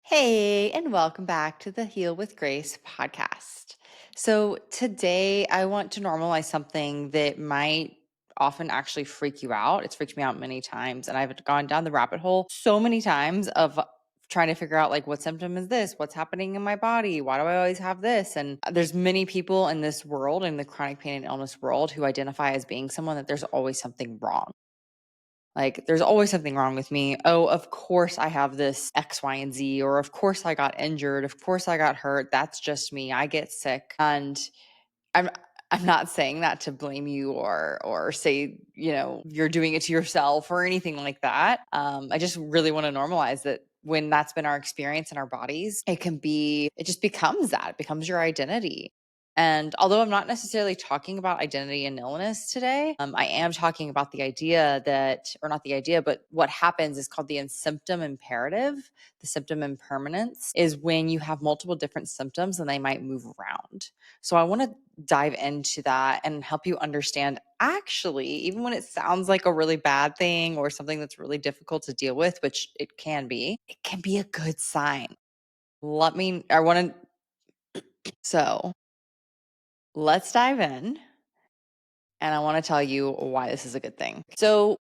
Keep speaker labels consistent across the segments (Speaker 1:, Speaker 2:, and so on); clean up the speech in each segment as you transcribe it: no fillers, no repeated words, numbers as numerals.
Speaker 1: Hey, and welcome back to the Heal with Grace podcast. So, today I want to normalize something that might often actually freak you out. It's freaked me out many times, and I've gone down the rabbit hole so many times of trying to figure out like what symptom is this? What's happening in my body? Why do I always have this? And there's many people in this world, in the chronic pain and illness world, who identify as being someone that there's always something wrong. Like, there's always something wrong with me. Oh, of course I have this X, Y, and Z, or of course I got injured. Of course I got hurt. That's just me. I get sick. And I'm I'm not saying that to blame you or say, you're doing it to yourself or anything like that. I just really want to normalize that when that's been our experience in our bodies, it just becomes that. It becomes your identity. And although I'm not necessarily talking about identity and illness today, I am talking about the idea that, or not the idea, but what happens is called the symptom imperative. The symptom impermanence is when you have multiple different symptoms and they might move around. So I want to dive into that and help you understand, actually, even when it sounds like a really bad thing or something that's really difficult to deal with, which it can be a good sign. I want so let's dive in, and I want to tell you why this is a good thing. So,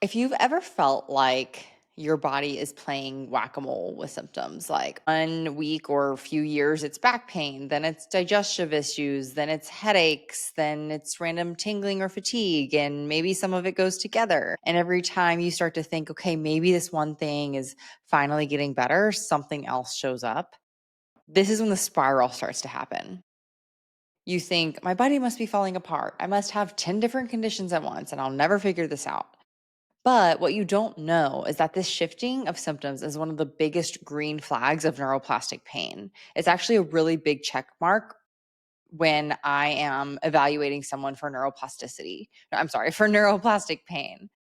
Speaker 1: if you've ever felt like your body is playing whack-a-mole with symptoms, like 1 week or a few years, it's back pain, then it's digestive issues, then it's headaches, then it's random tingling or fatigue, and maybe some of it goes together. And every time you start to think, okay, maybe this one thing is finally getting better, something else shows up. This is when the spiral starts to happen. You think, my body must be falling apart. I must have 10 different conditions at once, and I'll never figure this out. But what you don't know is that this shifting of symptoms is one of the biggest green flags of neuroplastic pain. It's actually a really big check mark when I am evaluating someone for neuroplasticity. I'm sorry, for neuroplastic pain.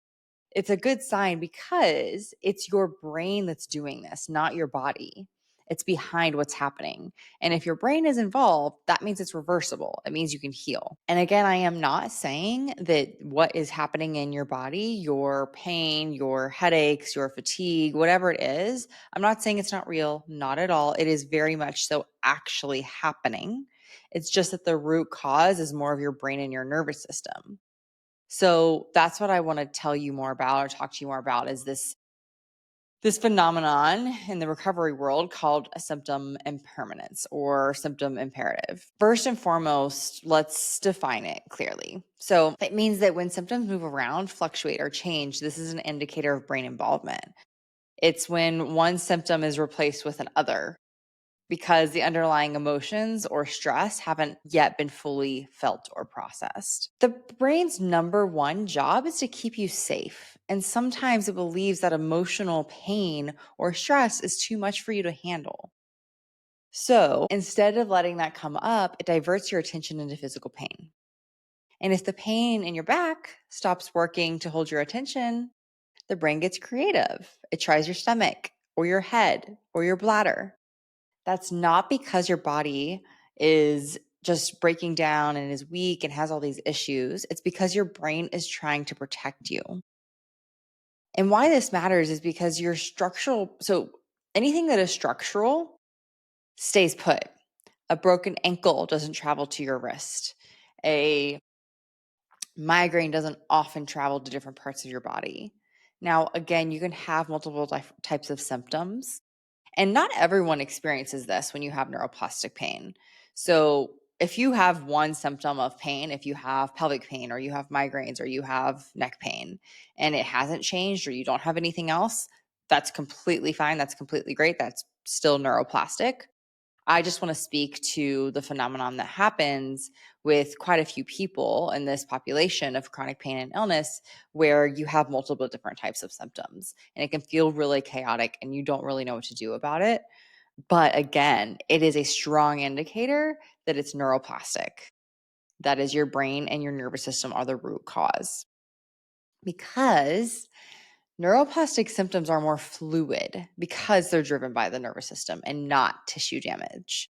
Speaker 1: It's a good sign because it's your brain that's doing this, not your body. It's behind what's happening. And if your brain is involved, that means it's reversible. It means you can heal. And again, I am not saying that what is happening in your body, your pain, your headaches, your fatigue, whatever it is, I'm not saying it's not real, not at all. It is very much so actually happening. It's just that the root cause is more of your brain and your nervous system. So that's what I want to tell you more about or talk to you more about is this phenomenon in the recovery world called a symptom impermanence or symptom imperative. First and foremost, let's define it clearly. So it means that when symptoms move around, fluctuate, or change, this is an indicator of brain involvement. It's when one symptom is replaced with another because the underlying emotions or stress haven't yet been fully felt or processed. The brain's number one job is to keep you safe. And sometimes it believes that emotional pain or stress is too much for you to handle. So instead of letting that come up, it diverts your attention into physical pain. And if the pain in your back stops working to hold your attention, the brain gets creative. It tries your stomach or your head or your bladder. That's not because your body is just breaking down and is weak and has all these issues. It's because your brain is trying to protect you. And why this matters is because your so anything that is structural stays put. A broken ankle doesn't travel to your wrist. A migraine doesn't often travel to different parts of your body. Now, again, you can have multiple types of symptoms. And not everyone experiences this when you have neuroplastic pain. So, if you have one symptom of pain, if you have pelvic pain or you have migraines or you have neck pain and it hasn't changed or you don't have anything else, that's completely fine. That's completely great. That's still neuroplastic. I just want to speak to the phenomenon that happens with quite a few people in this population of chronic pain and illness where you have multiple different types of symptoms and it can feel really chaotic and you don't really know what to do about it. But again, it is a strong indicator that it's neuroplastic. That is, your brain and your nervous system are the root cause. Because neuroplastic symptoms are more fluid because they're driven by the nervous system and not tissue damage.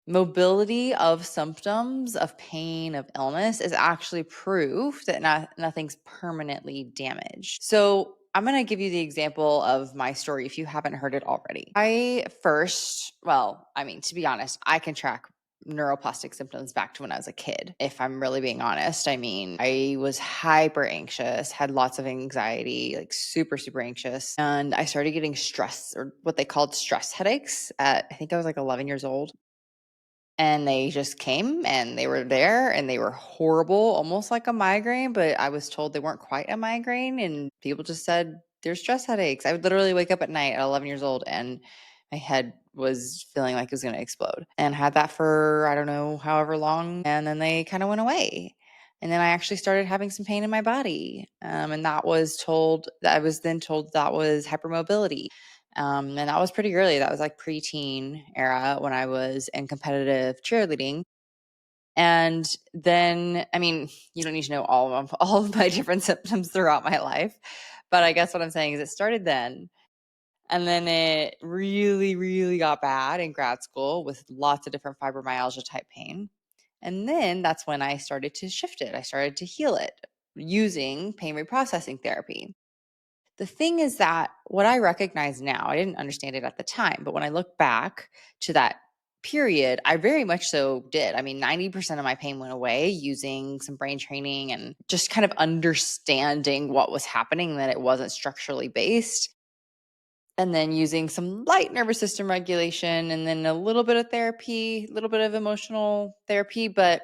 Speaker 1: Mobility of symptoms of pain, of illness is actually proof that nothing's permanently damaged. So I'm going to give you the example of my story if you haven't heard it already. I first, well, I mean, to be honest, I can track neuroplastic symptoms back to when I was a kid. If I'm really being honest, I mean, I was hyper anxious, had lots of anxiety, like super, super anxious. And I started getting stress or what they called stress headaches at, I think I was like 11 years old. And they just came and they were there and they were horrible, almost like a migraine, but I was told they weren't quite a migraine. And people just said, there's stress headaches. I would literally wake up at night at 11 years old and my head was feeling like it was going to explode and had that for, I don't know, however long. And then they kind of went away. And then I actually started having some pain in my body. And that was told, I was then told that was hypermobility. And that was pretty early. That was like preteen era when I was in competitive cheerleading. And then, I mean, you don't need to know all of my different symptoms throughout my life, but I guess what I'm saying is it started then, and then it really, really got bad in grad school with lots of different fibromyalgia type pain. And then that's when I started to shift it. I started to heal it using pain reprocessing therapy. The thing is that what I recognize now, I didn't understand it at the time, but when I look back to that period, I very much so did. I mean, 90% of my pain went away using some brain training and just kind of understanding what was happening, that it wasn't structurally based. And then using some light nervous system regulation and then a little bit of therapy, a little bit of emotional therapy. But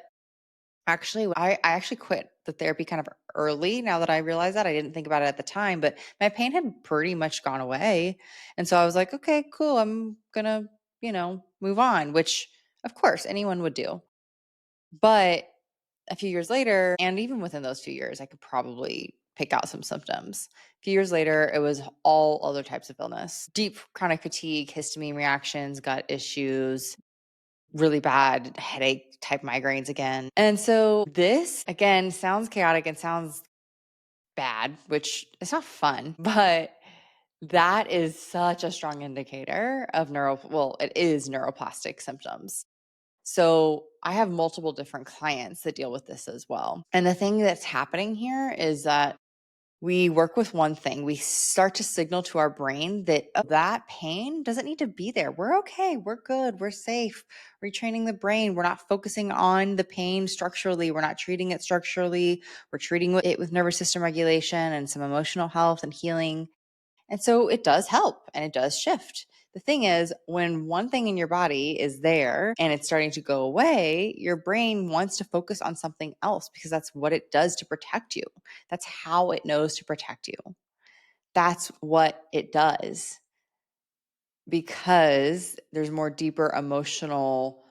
Speaker 1: actually, I actually quit the therapy kind of early. Now that I realize that, I didn't think about it at the time, but my pain had pretty much gone away. And so I was like, okay, cool. I'm going to, move on, which of course anyone would do. But a few years later, and even within those few years, I could probably pick out some symptoms. A few years later, it was all other types of illness, deep chronic fatigue, histamine reactions, gut issues, really bad headache type migraines again. And so this again sounds chaotic and sounds bad, which it's not fun, but that is such a strong indicator of it is neuroplastic symptoms. So I have multiple different clients that deal with this as well. And the thing that's happening here is that we work with one thing. We start to signal to our brain that that pain doesn't need to be there. We're okay. We're good. We're safe. Retraining the brain. We're not focusing on the pain structurally. We're not treating it structurally. We're treating it with nervous system regulation and some emotional health and healing. And so it does help and it does shift. The thing is, when one thing in your body is there and it's starting to go away, your brain wants to focus on something else because that's what it does to protect you. That's how it knows to protect you. That's what it does because there's more deeper emotional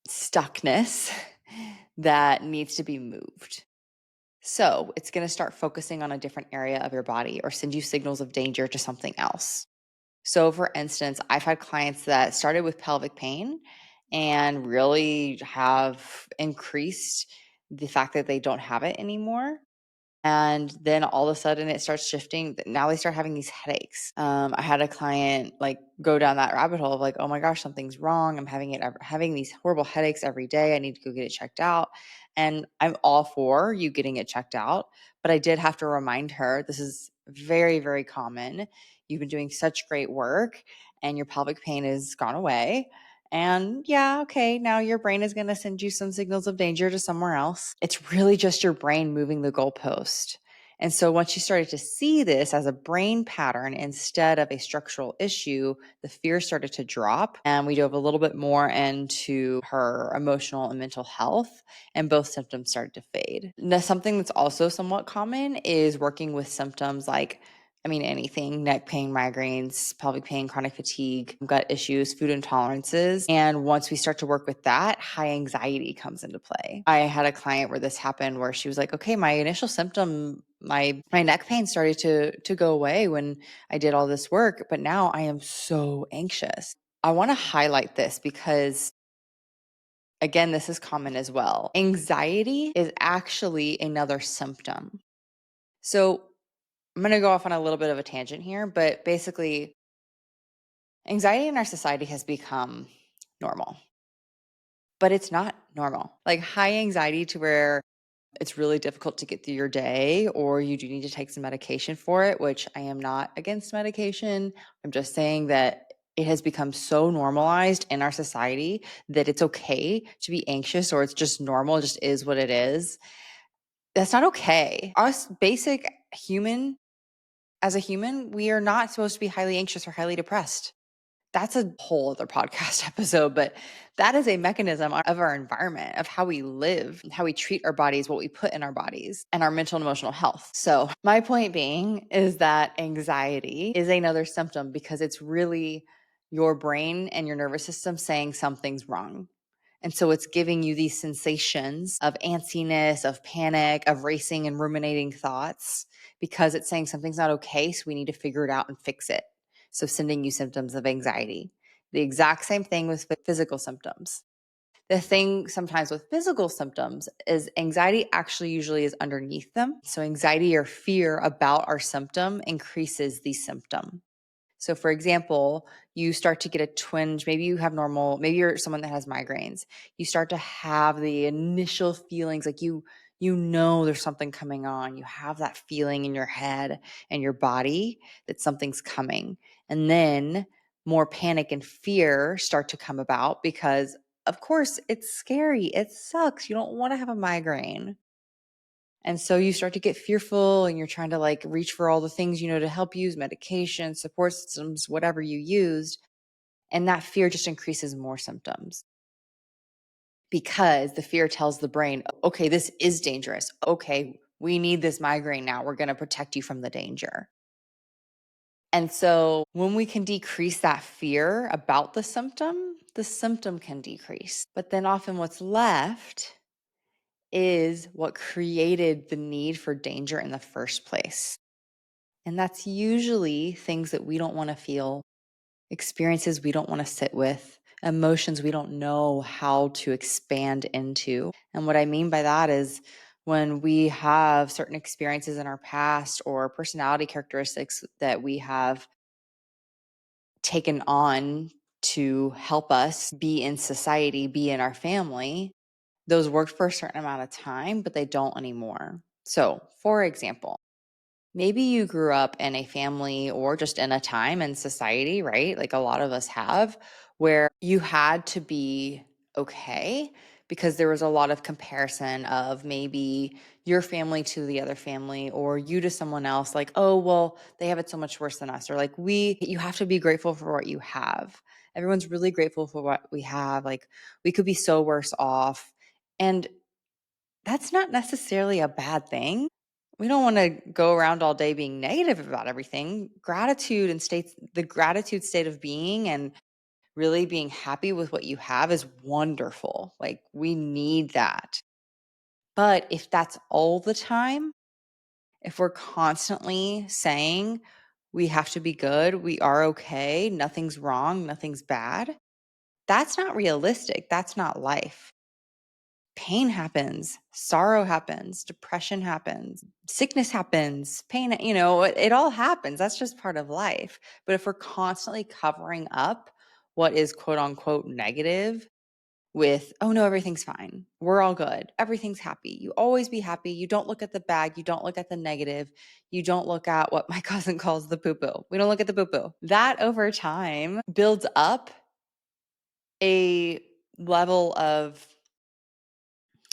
Speaker 1: stuckness that needs to be moved. So it's going to start focusing on a different area of your body or send you signals of danger to something else. So, for instance, I've had clients that started with pelvic pain and really have increased the fact that they don't have it anymore. And then all of a sudden it starts shifting. Now they start having these headaches. I had a client like go down that rabbit hole of like, oh my gosh, something's wrong. I'm having these horrible headaches every day. I need to go get it checked out. And I'm all for you getting it checked out. But I did have to remind her this is very, very common. You've been doing such great work and your pelvic pain has gone away. And yeah, okay, now your brain is going to send you some signals of danger to somewhere else. It's really just your brain moving the goalpost. And so once you started to see this as a brain pattern instead of a structural issue, the fear started to drop. And we dove a little bit more into her emotional and mental health, and both symptoms started to fade. Now, something that's also somewhat common is working with symptoms like anything, neck pain, migraines, pelvic pain, chronic fatigue, gut issues, food intolerances. And once we start to work with that, high anxiety comes into play. I had a client where this happened where she was like, okay, my initial symptom, my neck pain started to go away when I did all this work, but now I am so anxious. I want to highlight this because again, this is common as well. Anxiety is actually another symptom. So I'm going to go off on a little bit of a tangent here, but basically, anxiety in our society has become normal, but it's not normal. Like high anxiety to where it's really difficult to get through your day, or you do need to take some medication for it, which I am not against medication. I'm just saying that it has become so normalized in our society that it's okay to be anxious, or it's just normal, it just is what it is. That's not okay. Us basic human, as a human, we are not supposed to be highly anxious or highly depressed. That's a whole other podcast episode, but that is a mechanism of our environment, of how we live, how we treat our bodies, what we put in our bodies, and our mental and emotional health. So, my point being is that anxiety is another symptom because it's really your brain and your nervous system saying something's wrong. And so it's giving you these sensations of antsiness, of panic, of racing and ruminating thoughts because it's saying something's not okay. So we need to figure it out and fix it. So sending you symptoms of anxiety. The exact same thing with physical symptoms. The thing sometimes with physical symptoms is anxiety actually usually is underneath them. So anxiety or fear about our symptom increases the symptom. So, for example, you start to get a twinge. Maybe you have normal, maybe you're someone that has migraines. You start to have the initial feelings like you know there's something coming on. You have that feeling in your head and your body that something's coming. And then more panic and fear start to come about because of course it's scary. It sucks. You don't want to have a migraine. And so you start to get fearful and you're trying to like reach for all the things, to help use medication, support systems, whatever you used. And that fear just increases more symptoms because the fear tells the brain, okay, this is dangerous. Okay, we need this migraine now. We're going to protect you from the danger. And so when we can decrease that fear about the symptom can decrease. But then often what's left is what created the need for danger in the first place. And that's usually things that we don't want to feel, experiences we don't want to sit with, emotions we don't know how to expand into. And what I mean by that is when we have certain experiences in our past or personality characteristics that we have taken on to help us be in society, be in our family, those worked for a certain amount of time, but they don't anymore. So, for example, maybe you grew up in a family or just in a time in society, right? Like a lot of us have, where you had to be okay because there was a lot of comparison of maybe your family to the other family or you to someone else, like, oh, well, they have it so much worse than us. Or like, you have to be grateful for what you have. Everyone's really grateful for what we have. Like, we could be so worse off. And that's not necessarily a bad thing. We don't want to go around all day being negative about everything. Gratitude and the gratitude state of being and really being happy with what you have is wonderful. Like we need that. But if that's all the time, if we're constantly saying we have to be good, we are okay, nothing's wrong, nothing's bad, that's not realistic. That's not life. Pain happens, sorrow happens, depression happens, sickness happens, pain, it all happens. That's just part of life. But if we're constantly covering up what is quote unquote negative with, oh no, everything's fine. We're all good. Everything's happy. You always be happy. You don't look at the bag. You don't look at the negative. You don't look at what my cousin calls the poo poo. We don't look at the poo poo. That over time builds up a level of,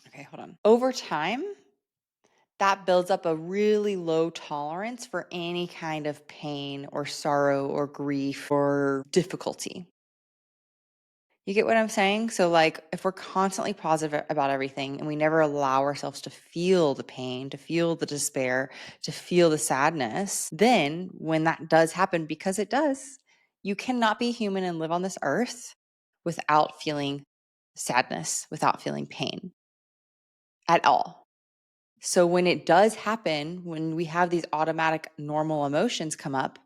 Speaker 1: okay, hold on. Over time, that builds up a really low tolerance for any kind of pain or sorrow or grief or difficulty. You get what I'm saying? So, like, if we're constantly positive about everything and we never allow ourselves to feel the pain, to feel the despair, to feel the sadness, then when that does happen, because it does, you cannot be human and live on this earth without feeling sadness, without feeling pain at all. So when it does happen, when we have these automatic normal emotions come up,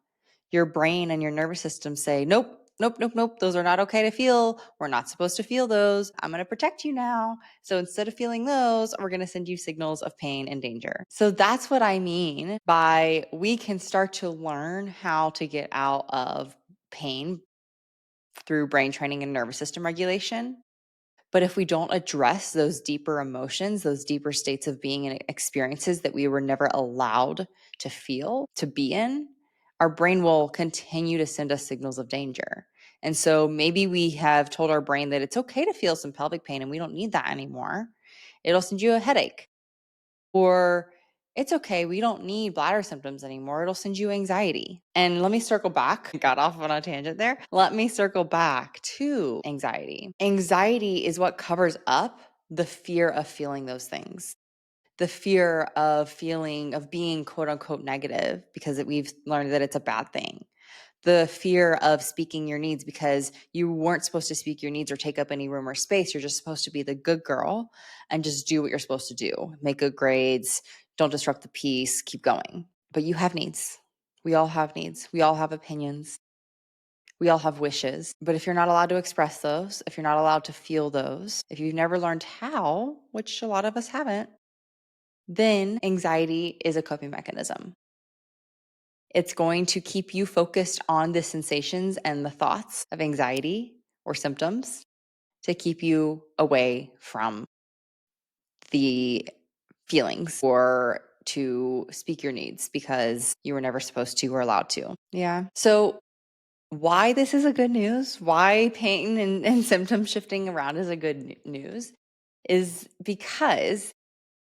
Speaker 1: your brain and your nervous system say, nope, nope, nope, nope. Those are not okay to feel. We're not supposed to feel those. I'm going to protect you now. So instead of feeling those, we're going to send you signals of pain and danger. So that's what I mean by we can start to learn how to get out of pain through brain training and nervous system regulation. But if we don't address those deeper emotions, those deeper states of being and experiences that we were never allowed to feel, to be in, our brain will continue to send us signals of danger. And so maybe we have told our brain that it's okay to feel some pelvic pain and we don't need that anymore. It'll send you a headache. Or it's okay, we don't need bladder symptoms anymore. It'll send you anxiety. And let me circle back. Got off on a tangent there. Let me circle back to anxiety. Anxiety is what covers up the fear of feeling those things. The fear of feeling, of being quote unquote negative because we've learned that it's a bad thing. The fear of speaking your needs because you weren't supposed to speak your needs or take up any room or space. You're just supposed to be the good girl and just do what you're supposed to do. Make good grades, don't disrupt the peace, keep going. But you have needs. We all have needs. We all have opinions. We all have wishes. But if you're not allowed to express those, if you're not allowed to feel those, if you've never learned how, which a lot of us haven't, then anxiety is a coping mechanism. It's going to keep you focused on the sensations and the thoughts of anxiety or symptoms to keep you away from the feelings or to speak your needs because you were never supposed to or allowed to. Yeah. So, why this is a good news, why pain and symptom shifting around is a good news is because,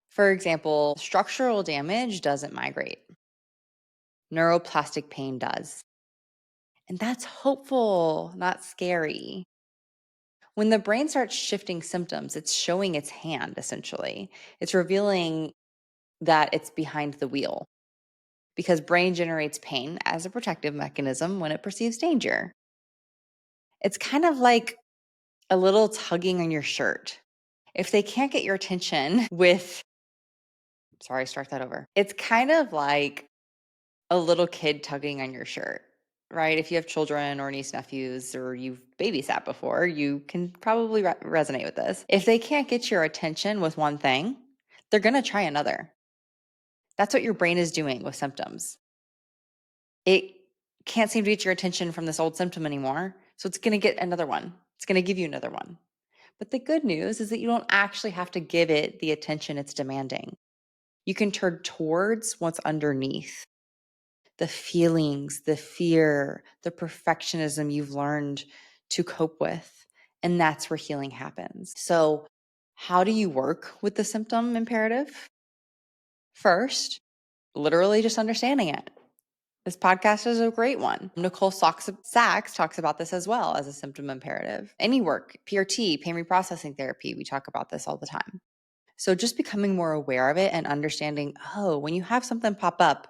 Speaker 1: for example, structural damage doesn't migrate, neuroplastic pain does. And that's hopeful, not scary. When the brain starts shifting symptoms, it's showing its hand essentially. It's revealing that it's behind the wheel because brain generates pain as a protective mechanism when it perceives danger. It's kind of like a little tugging on your shirt. If they can't get your attention with, sorry, start that over. It's kind of like a little kid tugging on your shirt, right? If you have children or niece nephews or you've babysat before, you can probably resonate with this. If they can't get your attention with one thing, they're going to try another. That's what your brain is doing with symptoms. It can't seem to get your attention from this old symptom anymore. So it's going to get another one. It's going to give you another one. But the good news is that you don't actually have to give it the attention it's demanding. You can turn towards what's underneath the feelings, the fear, the perfectionism you've learned to cope with. And that's where healing happens. So, how do you work with the symptom imperative? First, literally just understanding it. This podcast is a great one. Nicole Sachs talks about this as well as a symptom imperative. Any work, PRT, pain reprocessing therapy, we talk about this all the time. So just becoming more aware of it and understanding, oh, when you have something pop up,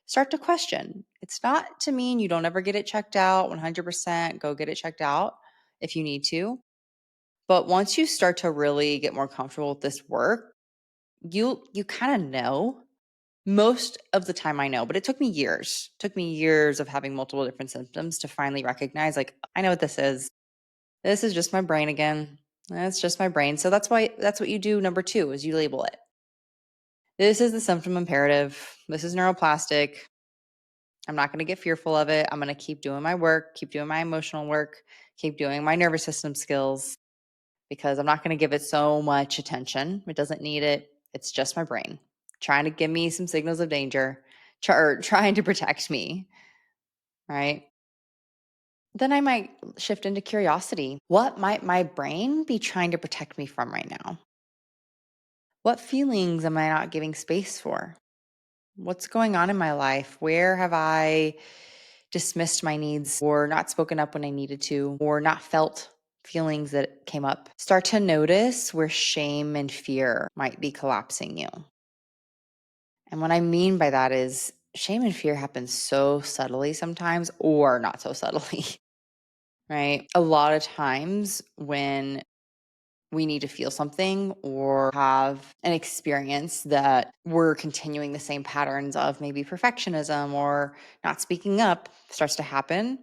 Speaker 1: start to question. It's not to mean you don't ever get it checked out 100%, go get it checked out if you need to. But once you start to really get more comfortable with this work, you kind of know. Most of the time I know, but it took me years. It took me years of having multiple different symptoms to finally recognize like I know what this is. This is just my brain again. It's just my brain. So that's what you do number 2 is you label it. This is the symptom imperative. This is neuroplastic. I'm not going to get fearful of it. I'm going to keep doing my work, keep doing my emotional work, keep doing my nervous system skills because I'm not going to give it so much attention. It doesn't need it. It's just my brain trying to give me some signals of danger or trying to protect me, right? Then I might shift into curiosity. What might my brain be trying to protect me from right now? What feelings am I not giving space for? What's going on in my life? Where have I dismissed my needs or not spoken up when I needed to or not felt feelings that came up? Start to notice where shame and fear might be collapsing you. And what I mean by that is shame and fear happen so subtly sometimes or not so subtly, right? A lot of times when we need to feel something or have an experience that we're continuing the same patterns of maybe perfectionism or not speaking up starts to happen,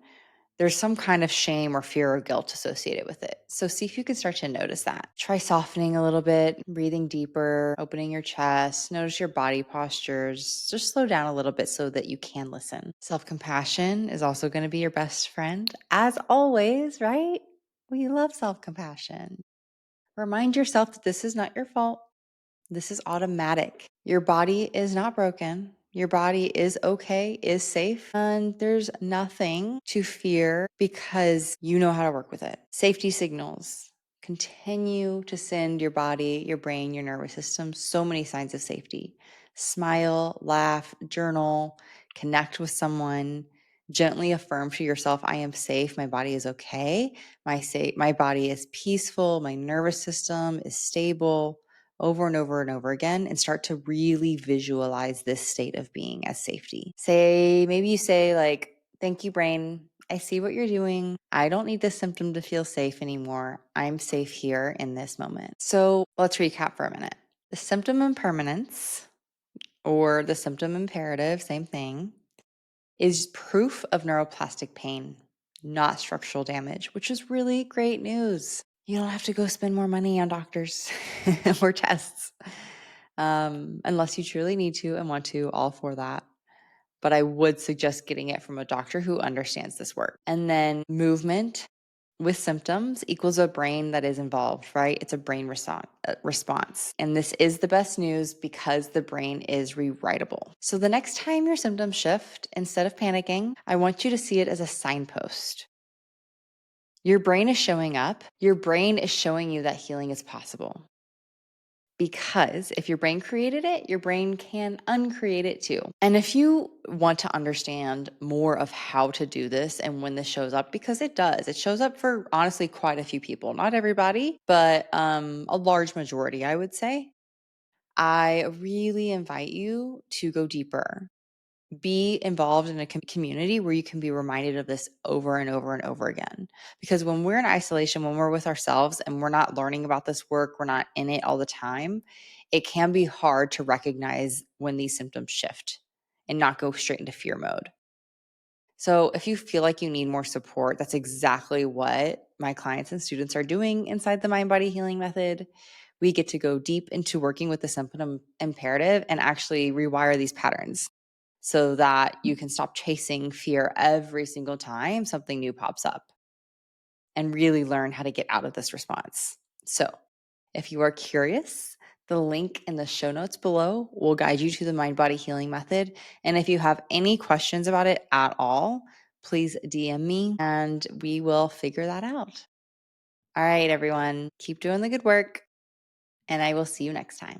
Speaker 1: there's some kind of shame or fear or guilt associated with it. So see if you can start to notice that. Try softening a little bit, breathing deeper, opening your chest, notice your body postures. Just slow down a little bit so that you can listen. Self-compassion is also going to be your best friend. As always, right? We love self-compassion. Remind yourself that this is not your fault. This is automatic. Your body is not broken. Your body is okay, is safe, and there's nothing to fear because you know how to work with it. Safety signals. Continue to send your body, your brain, your nervous system so many signs of safety. Smile, laugh, journal, connect with someone. Gently affirm to yourself, I am safe. My body is okay. My body is peaceful. My nervous system is stable, over and over and over again, and start to really visualize this state of being as safety. Maybe you say, like, thank you, brain. I see what you're doing. I don't need this symptom to feel safe anymore. I'm safe here in this moment. So let's recap for a minute. The symptom impermanence, or the symptom imperative, same thing, is proof of neuroplastic pain, not structural damage, which is really great news. You don't have to go spend more money on doctors or tests, unless you truly need to and want to, all for that. But I would suggest getting it from a doctor who understands this work. And then movement with symptoms equals a brain that is involved, right? It's a brain response. And this is the best news because the brain is rewritable. So the next time your symptoms shift, instead of panicking, I want you to see it as a signpost. Your brain is showing up. Your brain is showing you that healing is possible. Because if your brain created it, your brain can uncreate it too. And if you want to understand more of how to do this and when this shows up, because it does, it shows up for honestly quite a few people, not everybody, but a large majority, I would say. I really invite you to go deeper. Be involved in a community where you can be reminded of this over and over and over again. Because when we're in isolation, when we're with ourselves and we're not learning about this work, we're not in it all the time, it can be hard to recognize when these symptoms shift and not go straight into fear mode. So if you feel like you need more support, that's exactly what my clients and students are doing inside the Mind Body Healing Method. We get to go deep into working with the symptom imperative and actually rewire these patterns so that you can stop chasing fear every single time something new pops up and really learn how to get out of this response. So, if you are curious, the link in the show notes below will guide you to the Mind Body Healing Method. And if you have any questions about it at all, please DM me and we will figure that out. All right, everyone, keep doing the good work, and I will see you next time.